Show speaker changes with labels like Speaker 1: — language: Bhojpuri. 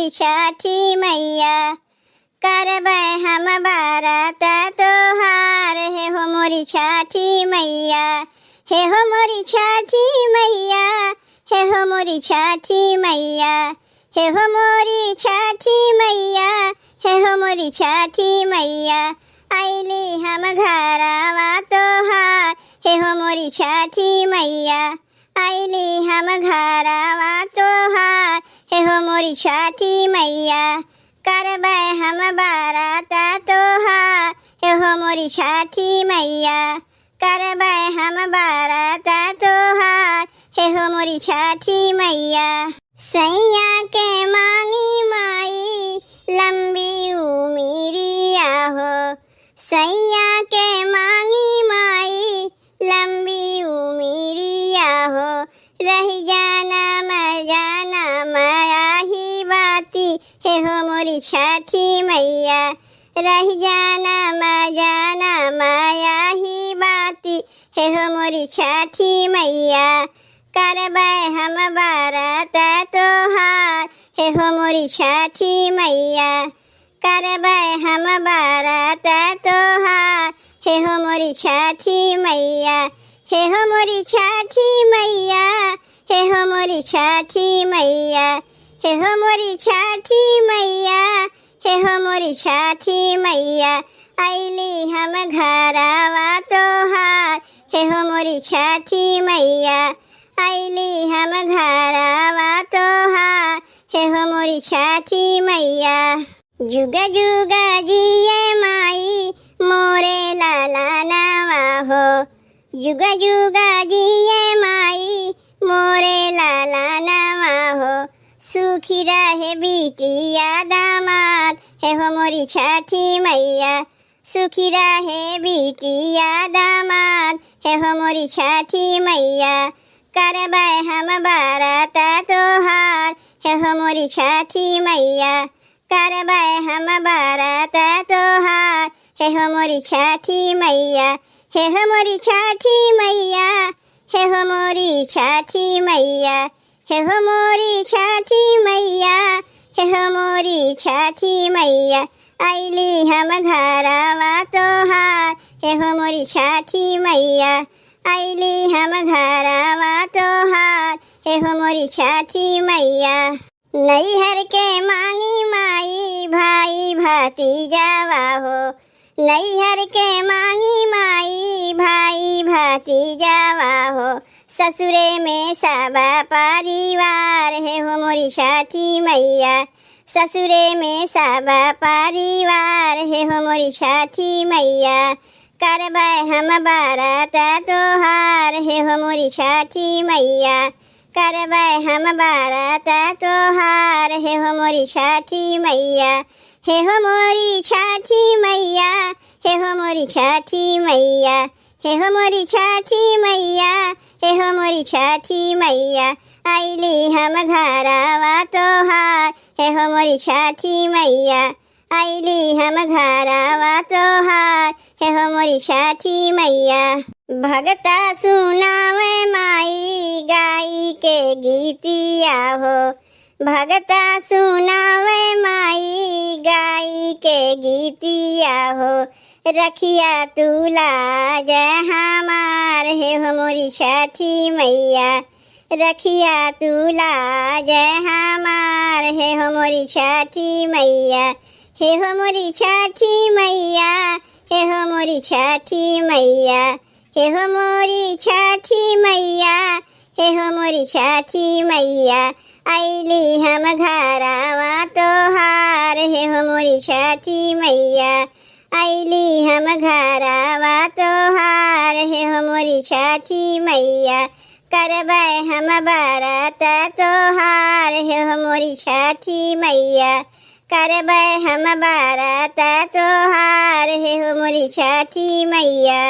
Speaker 1: मोरी छठी मैया करबै हम बारात तोहार। हे हो मोरी छठी मैया, हे हो मोरी छठी मैया, हे हो मोरी छठी मैया, हे हो मोरी छठी मैया, हे हो मोरी छठी मैया। आइली हम घरवा तोहार, हे हो मोरी छठी मैया। आइली हम घरवा तोहार, हे हो मोरी छठी मैया करबै हम बारात तोहार। हे हो मोरी छठी मैया करबै हम बारात तोहार। हे हो मोरी छठी मैया। सैया के मांगी माई लंबी उमिरिया हो, सैया के मांगी माई लंबी उमिरिया हो। रही जाना माया ही बाती, हे हो मोरी छठी मैया। रही जाना माया ही बाती, हे हो मोरी छठी मैया करबै हम बारात तोहार। हे हो मोरी छठी मैया करबै हम बारात तोहार। हे हो मोरी छठी मैया, हे हो मोरी छठी मैया, हे हो मोरी छठी मैया, हे हो मोरी छठी मैया, हे हो मोरी छठी मैया। आइली हम घरवा तोहार, हे हो मोरी छठी मैया। आइली हम घरवा तोहार, हे हो मोरी छठी मैया। जुगा जुगा जिए माई मोरे लाला नवा हो, जुगा जुगा जिए माई मोरे लाला नवा हो। सुखी रहे बिटिया दामाद, हे हो मोरी छठी मैया। सुखी रहे बिटिया दामाद, हे हो मोरी छठी मैया करबै हम बारात तोहार। हे हो मोरी छठी मैया करबै हम बारात तोहार। हे हो मोरी छठी मैया, हे हो मोरी छठी मैया, हे हो मोरी छठी मैया, हे हो मोरी छठी मैया, हे हो मोरी छठी मैया। आइली हम घरवा तोहार, हे हो मोरी छठी मैया। आइली हम घरवा तोहार, हे हो मोरी छठी मैया। नैहर के मांगी माई भाई भतीजावा हो, नैहर के मांगी माई भाई भतीजावा हो। ससुरे में सब परिवार, हे हो मोरी छठी मैया। ससुरे में सब परिवार, हे हो मोरी छठी मैया करबै हम बारात तोहार। हे हो मोरी छठी मैया करबै हम बारात तोहार। हे हो मोरी छठी मैया, हे हो मोरी छठी मैया, हे हो मोरी छठी मैया, हे हो मोरी छठी मैया, हे हो मोरी छठी मैया। आइली हम घरवा तोहार, हे हो मोरी छठी मैया। आइली हम घरवा तोहार, हे हो मोरी छठी मैया। भगता सुनावे माई गाई के गीतिया हो, भगता सुनावे माई गाई के गीतिया हो। रखिया तुला जय हमार, हे हो मोरी छठी मैया। रखिया तुला जय हमार, हे हो मोरी छठी मैया। हे हो मोरी छठी मैया, हे हो मोरी छठी मैया, हे हो मोरी छठी मैया, हे हो मोरी छठी मैया। आइली हम घरवा तोहार, हे हो मोरी छठी मैया। आइली हम घरवा तोहार, हे हो मोरी छठी मैया करबै हम बारात तोहार। हे हो मोरी छठी मैया करबै हम बारात तोहार। हे हो मोरी छठी मैया।